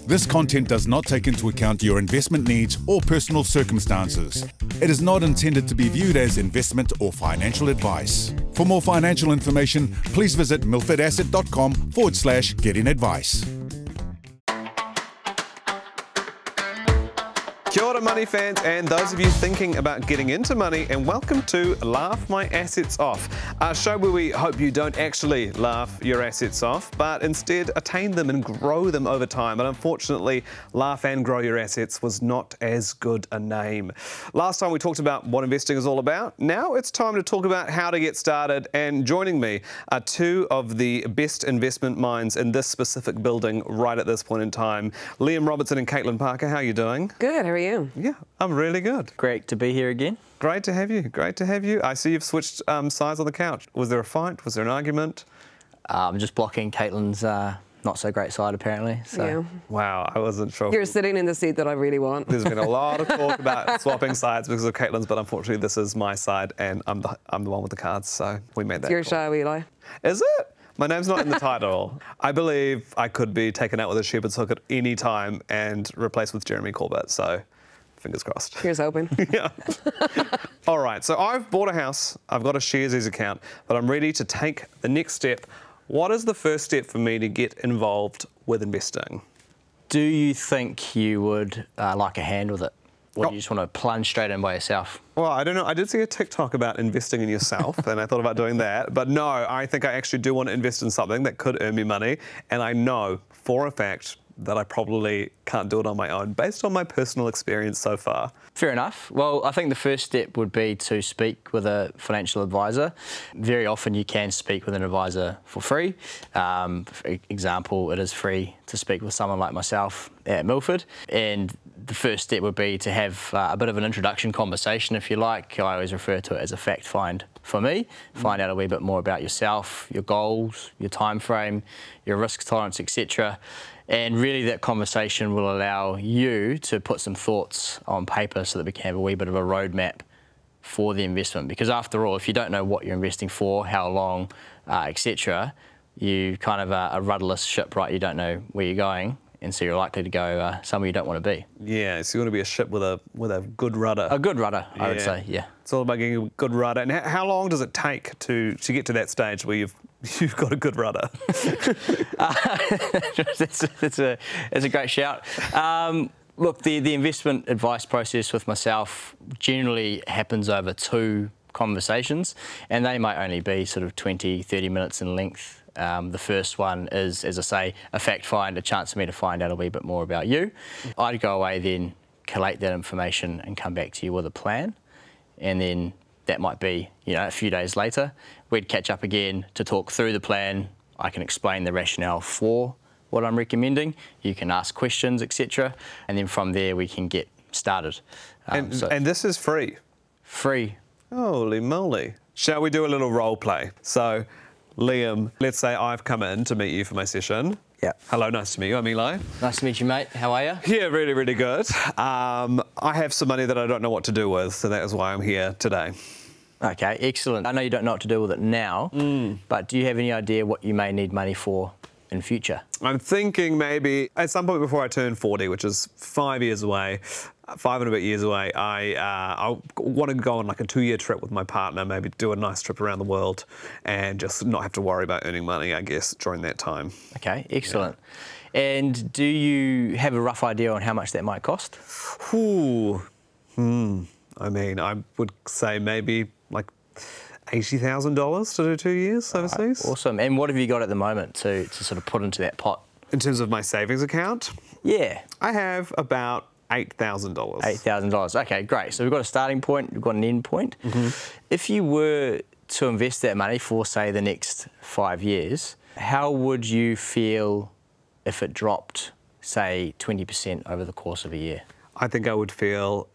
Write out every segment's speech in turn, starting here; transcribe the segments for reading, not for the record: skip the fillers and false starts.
This content does not take into account your investment needs or personal circumstances. It is not intended to be viewed as investment or financial advice. For more financial information, please visit milfordasset.com/getting advice. Kia ora money fans and those of you thinking about getting into money, and welcome to Laugh My Assets Off, a show where we hope you don't actually laugh your assets off, but instead attain them and grow them over time. And unfortunately, Laugh and Grow Your Assets was not as good a name. Last time we talked about what investing is all about. Now it's time to talk about how to get started, and joining me are two of the best investment minds in this specific building right at this point in time. Liam Robertson and Caitlin Parker, how are you doing? Good, how are you? Yeah, I'm really good. Great to be here again. Great to have you. Great to have you. I see you've switched sides on the couch. Was there a fight? Was there an argument? I'm just blocking Caitlin's not so great side, apparently. So. Yeah. Wow, I wasn't sure. You're sitting in the seat that I really want. There's been a lot of talk about swapping sides because of Caitlin's, but unfortunately this is my side and I'm the one with the cards, so we made that It's your call. show, Eli. Is it? My name's not in the title. I believe I could be taken out with a shepherd's hook at any time and replaced with Jeremy Corbett, so fingers crossed. Here's hoping. Yeah. All right, so I've bought a house, I've got a Sharesies account, but I'm ready to take the next step. What is the first step for me to get involved with investing? Do you think you would like a hand with it? Or do you just want to plunge straight in by yourself? Well, I don't know. I did see a TikTok about investing in yourself, and I thought about doing that. But no, I think I actually do want to invest in something that could earn me money, and I know for a fact that I probably can't do it on my own, based on my personal experience so far. Fair enough. Well, I think the first step would be to speak with a financial advisor. Very often you can speak with an advisor for free. For example, it is free to speak with someone like myself at Milford. And the first step would be to have a bit of an introduction conversation, if you like. I always refer to it as a fact find for me. Find out a wee bit more about yourself, your goals, your time frame, your risk tolerance, etc. And really that conversation will allow you to put some thoughts on paper so that we can have a wee bit of a roadmap for the investment. Because after all, if you don't know what you're investing for, how long, etc., you kind of a rudderless ship, right? You don't know where you're going, and so you're likely to go somewhere you don't want to be. Yeah, so you want to be a ship with a good rudder. A good rudder, I would say, yeah. It's all about getting a good rudder. And how long does it take to get to that stage where you've got a good rudder? It's a great shout. Look, the investment advice process with myself generally happens over 2 conversations, and they might only be sort of 20, 30 minutes in length. The first one is, as I say, a fact find, a chance for me to find out a wee bit more about you. I'd go away then, collate that information and come back to you with a plan, and then that might be, a few days later, we'd catch up again to talk through the plan. I can explain the rationale for what I'm recommending. You can ask questions, etc. And then from there we can get started. And this is free? Free. Holy moly. Shall we do a little role play? So, Liam, let's say I've come in to meet you for my session. Yeah. Hello, nice to meet you. I'm Eli. Nice to meet you, mate. How are you? Yeah, really, really good. I have some money that I don't know what to do with, so that is why I'm here today. Okay, excellent. I know you don't know what to do with it now, but do you have any idea what you may need money for in future? I'm thinking maybe at some point before I turn 40, which is 5 years away, 5 and a bit years away, I want to go on like a 2-year trip with my partner, maybe do a nice trip around the world and just not have to worry about earning money, I guess, during that time. Okay, excellent. Yeah. And do you have a rough idea on how much that might cost? I mean, I would say maybe like $80,000 to do 2 years overseas. Right, awesome. And what have you got at the moment to sort of put into that pot? In terms of my savings account? Yeah. I have about $8,000. $8,000. Okay, great. So we've got a starting point, we've got an end point. If you were to invest that money for, say, the next 5 years, how would you feel if it dropped, say, 20% over the course of a year? I think I would feel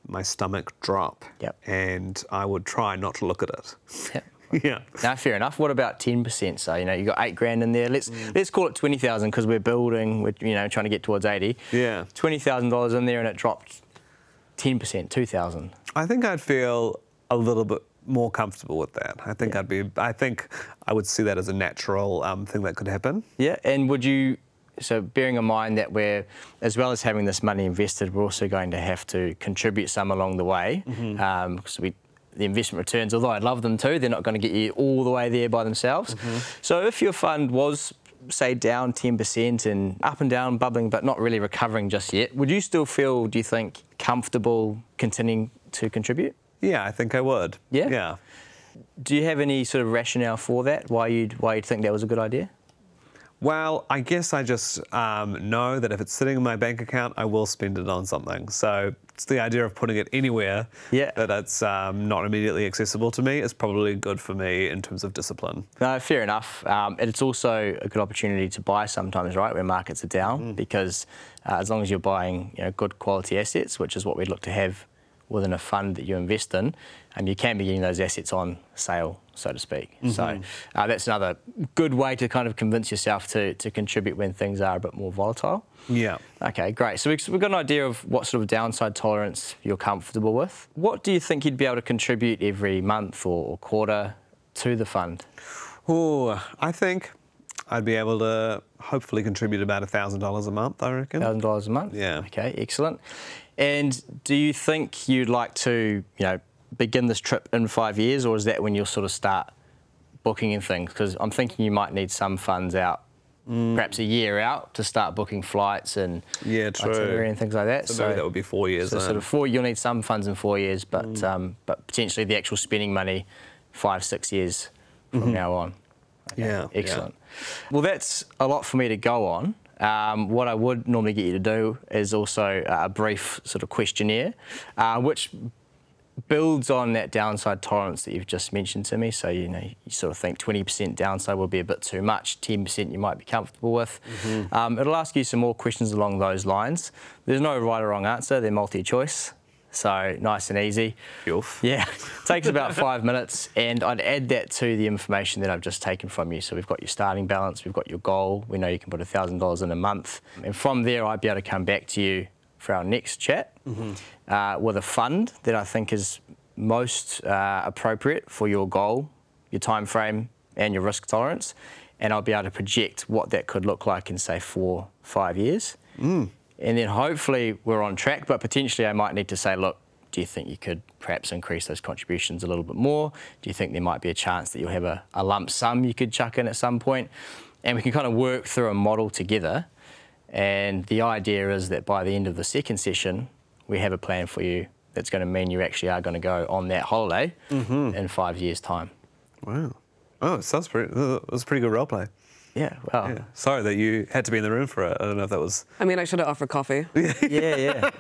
my stomach drop. Yep. And I would try not to look at it. Yep. Yeah. No, fair enough. What about 10%? So, you got $8,000 in there. Let's call it 20,000 because we're building, we're trying to get towards 80. Yeah. $20,000 in there and it dropped 10%, 2,000. I think I'd feel a little bit more comfortable with that. I think I would see that as a natural thing that could happen. Yeah. And would you So bearing in mind that as well as having this money invested, we're also going to have to contribute some along the way. Because the investment returns, although I'd love them too, they're not going to get you all the way there by themselves. So if your fund was, say, down 10% and up and down, bubbling, but not really recovering just yet, would you still feel, do you think, comfortable continuing to contribute? Yeah, I think I would. Yeah? Yeah. Do you have any sort of rationale for that, why you'd think that was a good idea? Well, I guess I just know that if it's sitting in my bank account, I will spend it on something. So it's the idea of putting it anywhere that it's not immediately accessible to me is probably good for me in terms of discipline. No, fair enough. It's also a good opportunity to buy sometimes, right, when markets are down, because as long as you're buying good quality assets, which is what we'd look to have within a fund that you invest in, you can be getting those assets on sale, so to speak. So that's another good way to kind of convince yourself to contribute when things are a bit more volatile. Yeah. Okay, great. So we've got an idea of what sort of downside tolerance you're comfortable with. What do you think you'd be able to contribute every month or quarter to the fund? Oh, I think I'd be able to hopefully contribute about $1,000 a month, I reckon. $1,000 a month? Yeah. Okay, excellent. And do you think you'd like to, begin this trip in 5 years, or is that when you'll sort of start booking in things? Because I'm thinking you might need some funds out, perhaps a year out, to start booking flights and itinerary and things like that. So maybe that would be 4 years. So sort of you'll need some funds in 4 years, but potentially the actual spending money 5, 6 years from now on. Okay, yeah. Excellent. Well, that's a lot for me to go on. What I would normally get you to do is also a brief sort of questionnaire, which builds on that downside tolerance that you've just mentioned to me. So, you sort of think 20% downside will be a bit too much, 10% you might be comfortable with. It'll ask you some more questions along those lines. There's no right or wrong answer, they're multi-choice. So nice and easy. Yeah, takes about 5 minutes, and I'd add that to the information that I've just taken from you. So we've got your starting balance, we've got your goal, we know you can put $1,000 in a month, and from there I'd be able to come back to you for our next chat with a fund that I think is most appropriate for your goal, your time frame and your risk tolerance, and I'll be able to project what that could look like in, say, 4, 5 years. And then hopefully we're on track, but potentially I might need to say, look, do you think you could perhaps increase those contributions a little bit more? Do you think there might be a chance that you'll have a lump sum you could chuck in at some point? And we can kind of work through a model together. And the idea is that by the end of the second session, we have a plan for you that's going to mean you actually are going to go on that holiday in 5 years' time. Wow. Oh, it was a pretty good role play. Yeah, well. Yeah. Sorry that you had to be in the room for it. I don't know if that was... I mean, I should have offered coffee. Yeah.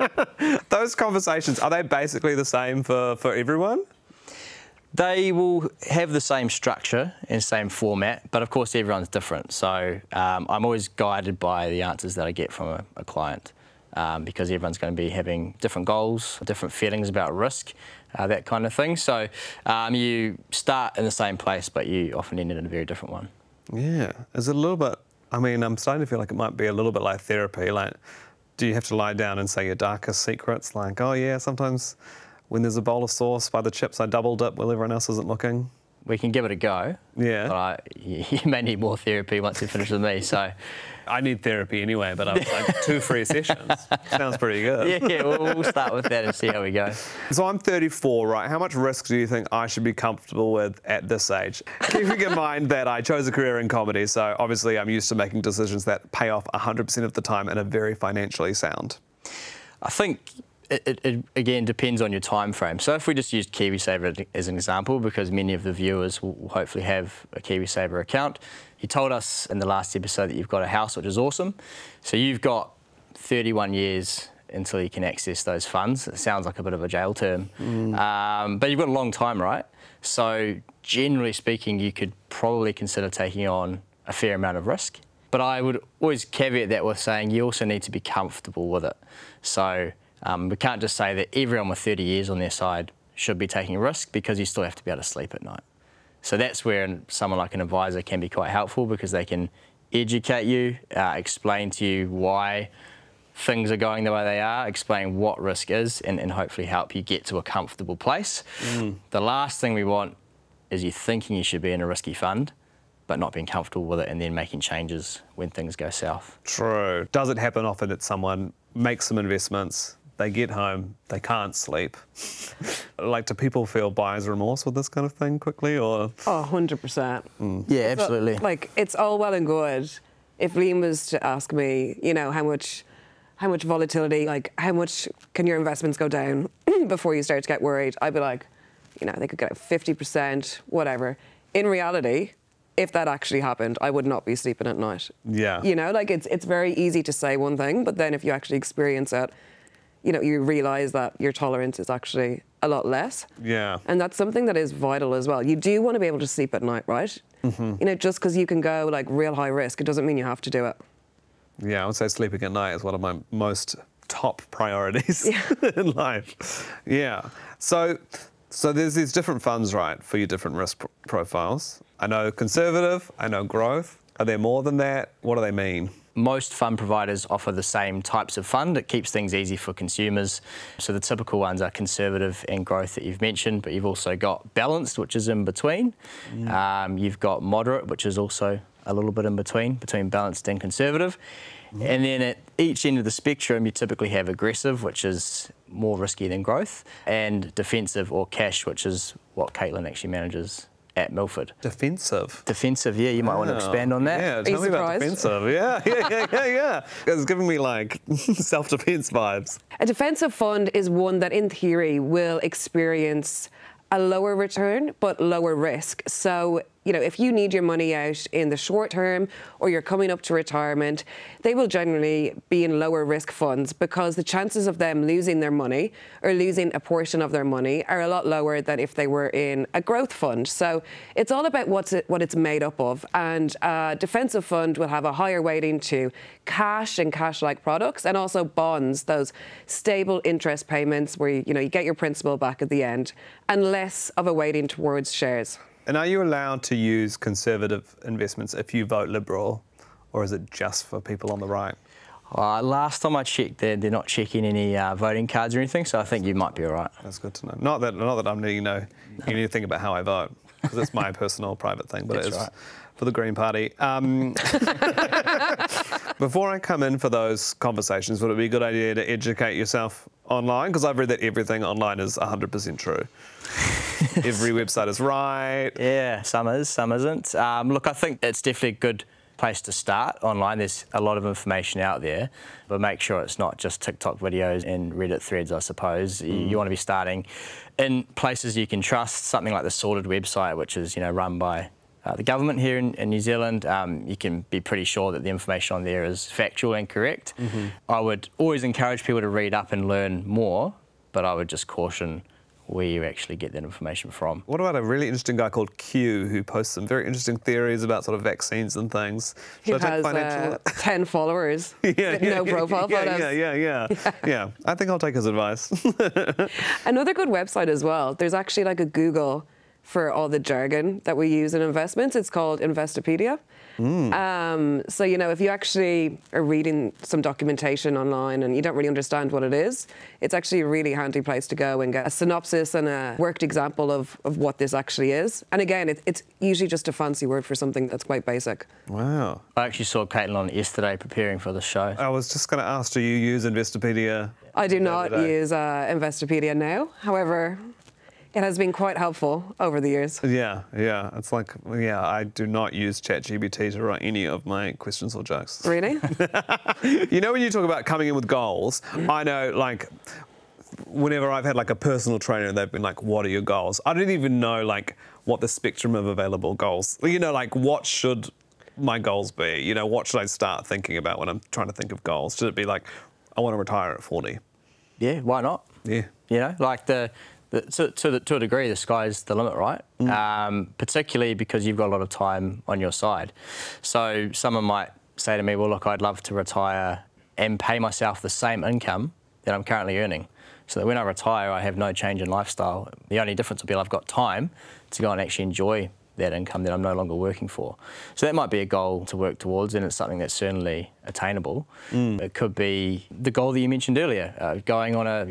Those conversations, are they basically the same for everyone? They will have the same structure and same format, but of course everyone's different. So I'm always guided by the answers that I get from a client because everyone's going to be having different goals, different feelings about risk, that kind of thing. So you start in the same place, but you often end in a very different one. Yeah. Is it a little bit... I mean, I'm starting to feel like it might be a little bit like therapy. Like, do you have to lie down and say your darkest secrets? Like, oh, yeah, sometimes when there's a bowl of sauce by the chips, I double dip while everyone else isn't looking. We can give it a go. Yeah. But you may need more therapy once you finish with me, so... I need therapy anyway, but I was like 2 free sessions. Sounds pretty good. Yeah, we'll start with that and see how we go. So I'm 34, right? How much risk do you think I should be comfortable with at this age? Keeping in mind that I chose a career in comedy, so obviously I'm used to making decisions that pay off 100% of the time and are very financially sound. I think it again depends on your time frame. So if we just used KiwiSaver as an example, because many of the viewers will hopefully have a KiwiSaver account, you told us in the last episode that you've got a house, which is awesome. So you've got 31 years until you can access those funds. It sounds like a bit of a jail term, but you've got a long time, right? So generally speaking, you could probably consider taking on a fair amount of risk. But I would always caveat that with saying you also need to be comfortable with it. So we can't just say that everyone with 30 years on their side should be taking a risk, because you still have to be able to sleep at night. So that's where someone like an advisor can be quite helpful, because they can educate you, explain to you why things are going the way they are, explain what risk is, and hopefully help you get to a comfortable place. The last thing we want is you thinking you should be in a risky fund but not being comfortable with it and then making changes when things go south. True. Does it happen often that someone makes some investments, they get home, they can't sleep? Like, do people feel buyer's remorse with this kind of thing quickly, or? Oh, 100%. Yeah, absolutely. But, like, it's all well and good. If Liam was to ask me, you know, how much volatility, like, how much can your investments go down before you start to get worried, I'd be like, you know, they could get 50%, whatever. In reality, if that actually happened, I would not be sleeping at night. Yeah. You know, like, it's very easy to say one thing, but then if you actually experience it, you know, you realise that your tolerance is actually a lot less. Yeah. And that's something that is vital as well. You do want to be able to sleep at night, right? You know, just because you can go, like, real high risk, it doesn't mean you have to do it. Yeah, I would say sleeping at night is one of my most top priorities in life. Yeah. So there's these different funds, right, for your different risk profiles. I know conservative, I know growth. Are there more than that? What do they mean? Most fund providers offer the same types of fund. It keeps things easy for consumers. So the typical ones are conservative and growth that you've mentioned, but you've also got balanced, which is in between. You've got moderate, which is also a little bit in between balanced and conservative. And then at each end of the spectrum, you typically have aggressive, which is more risky than growth, and defensive or cash, which is what Caitlin actually manages at Milford. Defensive? Defensive, yeah, you might want to expand on that. Yeah, tell me about defensive. Yeah. It's giving me, like, self-defense vibes. A defensive fund is one that, in theory, will experience a lower return but lower risk. So, you know, if you need your money out in the short term or you're coming up to retirement, they will generally be in lower risk funds because the chances of them losing their money or losing a portion of their money are a lot lower than if they were in a growth fund. So it's all about what it's made up of. And a defensive fund will have a higher weighting to cash and cash-like products, and also bonds, those stable interest payments where you get your principal back at the end, and less of a weighting towards shares. And are you allowed to use conservative investments if you vote Liberal, or is it just for people on the right? Last time I checked, they're not checking any voting cards or anything, so I think you might be all right. That's good to know. Not that I'm needing to know anything about how I vote, because it's my personal private thing, but it is for the Green Party. Before I come in for those conversations, would it be a good idea to educate yourself online? Because I've read that everything online is 100% true. Every website is right. Yeah, some is, some isn't. Look, I think it's definitely a good place to start online. There's a lot of information out there, but make sure it's not just TikTok videos and Reddit threads, I suppose. You want to be starting in places you can trust, something like the Sorted website, which is run by the government here in New Zealand. You can be pretty sure that the information on there is factual and correct. I would always encourage people to read up and learn more, but I would just caution where you actually get that information from. What about a really interesting guy called Q who posts some very interesting theories about sort of vaccines and things? He has 10 followers with no profile photos. Yeah, I think I'll take his advice. Another good website as well, there's actually like a Google for all the jargon that we use in investments. It's called Investopedia. So, if you actually are reading some documentation online and you don't really understand what it is, it's actually a really handy place to go and get a synopsis and a worked example of what this actually is. And again, it's usually just a fancy word for something that's quite basic. Wow. I actually saw Caitlin on it yesterday preparing for the show. I was just going to ask, do you use Investopedia? I do not use Investopedia now. However, it has been quite helpful over the years. Yeah. It's like, I do not use ChatGPT to write any of my questions or jokes. Really? When you talk about coming in with goals, I know, like, whenever I've had, like, a personal trainer and they've been like, what are your goals? I don't even know, like, what the spectrum of available goals, like, what should my goals be? What should I start thinking about when I'm trying to think of goals? Should it be like, I want to retire at 40? Yeah, why not? Yeah. Like to a degree, the sky's the limit, right? Particularly because you've got a lot of time on your side. So someone might say to me, well, look, I'd love to retire and pay myself the same income that I'm currently earning, so that when I retire, I have no change in lifestyle. The only difference will be I've got time to go and actually enjoy that income that I'm no longer working for. So that might be a goal to work towards, and it's something that's certainly attainable. It could be the goal that you mentioned earlier, going on a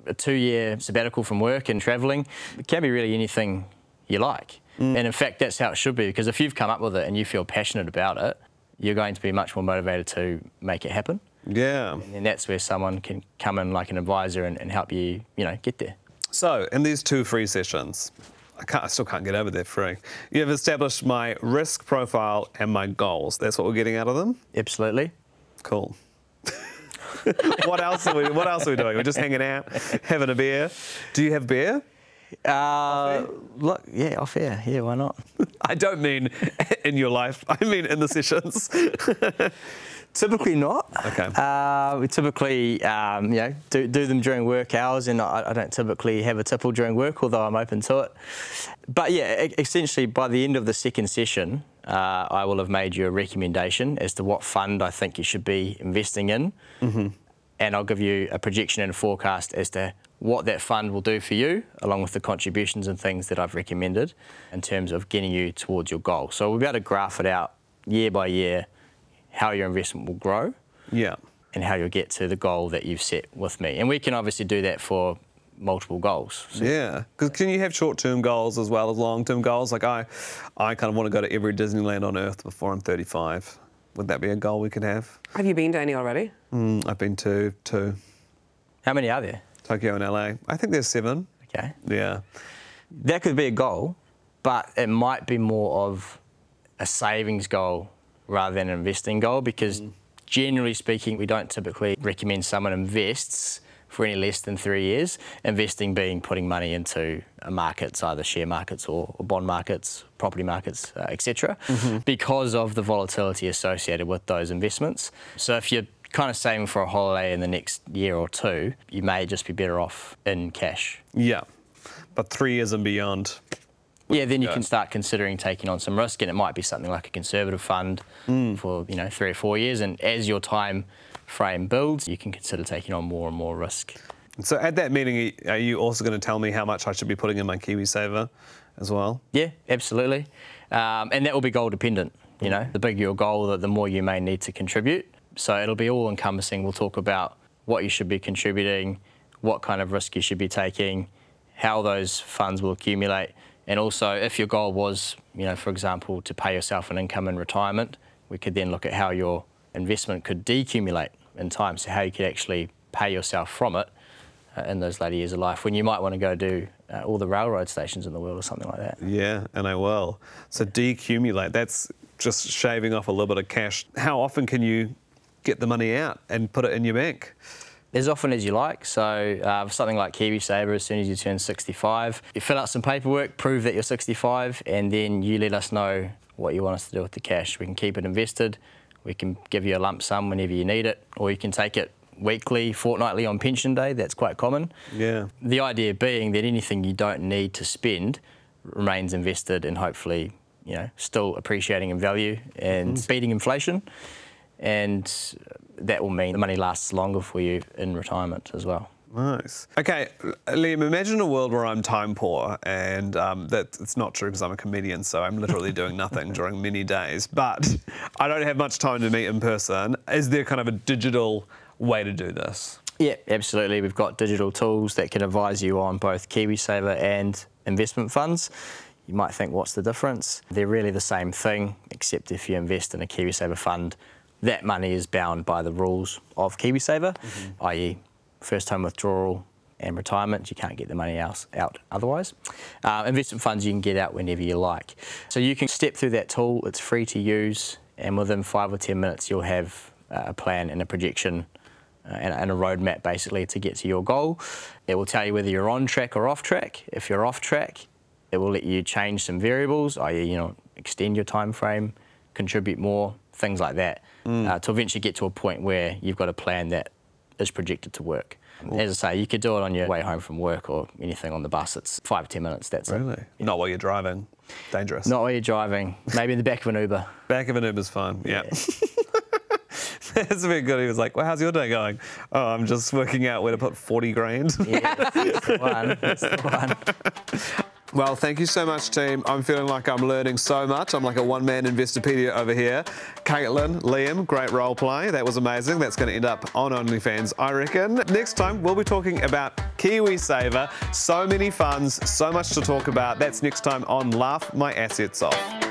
2-year sabbatical from work and travelling. It can be really anything you like. And in fact, that's how it should be, because if you've come up with it and you feel passionate about it, you're going to be much more motivated to make it happen. Yeah. And that's where someone can come in like an advisor and help you, get there. So, in these 2 free sessions, I still can't get over they're free. You've established my risk profile and my goals. That's what we're getting out of them? Absolutely. Cool. What else are we doing? We're just hanging out, having a beer. Do you have beer? Look, yeah, off air. Yeah, why not? I don't mean in your life. I mean in the sessions. Typically not. Okay. We typically, do them during work hours, and I don't typically have a tipple during work, although I'm open to it. But yeah, essentially by the end of the second session, I will have made you a recommendation as to what fund I think you should be investing in. And I'll give you a projection and a forecast as to what that fund will do for you, along with the contributions and things that I've recommended in terms of getting you towards your goal. So we'll be able to graph it out year by year, how your investment will grow, and how you'll get to the goal that you've set with me. And we can obviously do that for multiple goals. So. Yeah, because can you have short-term goals as well as long-term goals? Like I kind of want to go to every Disneyland on Earth before I'm 35. Would that be a goal we could have? Have you been to any already? I've been to 2. How many are there? Tokyo and LA. I think there's 7. Okay. Yeah. That could be a goal, but it might be more of a savings goal rather than an investing goal, because generally speaking, we don't typically recommend someone invests for any less than 3 years. Investing being putting money into markets, either share markets or bond markets, property markets, etc., because of the volatility associated with those investments. So if you're kind of saving for a holiday in the next year or 2, you may just be better off in cash. Yeah, but 3 years and beyond. Yeah, then you can start considering taking on some risk, and it might be something like a conservative fund for 3 or 4 years. And as your time frame builds, you can consider taking on more and more risk. So at that meeting, are you also going to tell me how much I should be putting in my KiwiSaver as well? Yeah, absolutely. And that will be goal dependent. The bigger your goal, the more you may need to contribute. So it'll be all encompassing. We'll talk about what you should be contributing, what kind of risk you should be taking, how those funds will accumulate. And also, if your goal was, for example, to pay yourself an income in retirement, we could then look at how your investment could decumulate in time, so how you could actually pay yourself from it in those later years of life, when you might want to go do all the railroad stations in the world or something like that. Yeah, and I will. So decumulate, that's just shaving off a little bit of cash. How often can you get the money out and put it in your bank? As often as you like. So for something like KiwiSaver, as soon as you turn 65, you fill out some paperwork, prove that you're 65, and then you let us know what you want us to do with the cash. We can keep it invested, we can give you a lump sum whenever you need it, or you can take it weekly, fortnightly on pension day. That's quite common. Yeah. The idea being that anything you don't need to spend remains invested and hopefully, still appreciating in value and beating inflation. And that will mean the money lasts longer for you in retirement as well. Nice. Okay, Liam, imagine a world where I'm time poor, and it's not true because I'm a comedian, so I'm literally doing nothing during many days, but I don't have much time to meet in person. Is there kind of a digital way to do this? Yeah, absolutely. We've got digital tools that can advise you on both KiwiSaver and investment funds. You might think, what's the difference? They're really the same thing, except if you invest in a KiwiSaver fund, that money is bound by the rules of KiwiSaver, i.e. first home withdrawal and retirement. You can't get the money out otherwise. Investment funds you can get out whenever you like. So you can step through that tool, it's free to use, and within 5 or 10 minutes you'll have a plan and a projection and a roadmap basically to get to your goal. It will tell you whether you're on track or off track. If you're off track, it will let you change some variables, i.e. extend your time frame, contribute more, things like that, to eventually get to a point where you've got a plan that is projected to work. As I say, you could do it on your way home from work or anything on the bus. It's 5 or 10 minutes, that's it. Really? Not while you're driving. Dangerous. Not while you're driving. Maybe in the back of an Uber. Back of an Uber's fine, yeah. That's a bit good. He was like, well, how's your day going? Oh, I'm just working out where to put 40 grand. Yeah, that's the one. That's the one. Well, thank you so much, team. I'm feeling like I'm learning so much. I'm like a one-man Investopedia over here. Caitlin, Liam, great role play. That was amazing. That's going to end up on OnlyFans, I reckon. Next time, we'll be talking about KiwiSaver. So many funds, so much to talk about. That's next time on Laugh My Assets Off.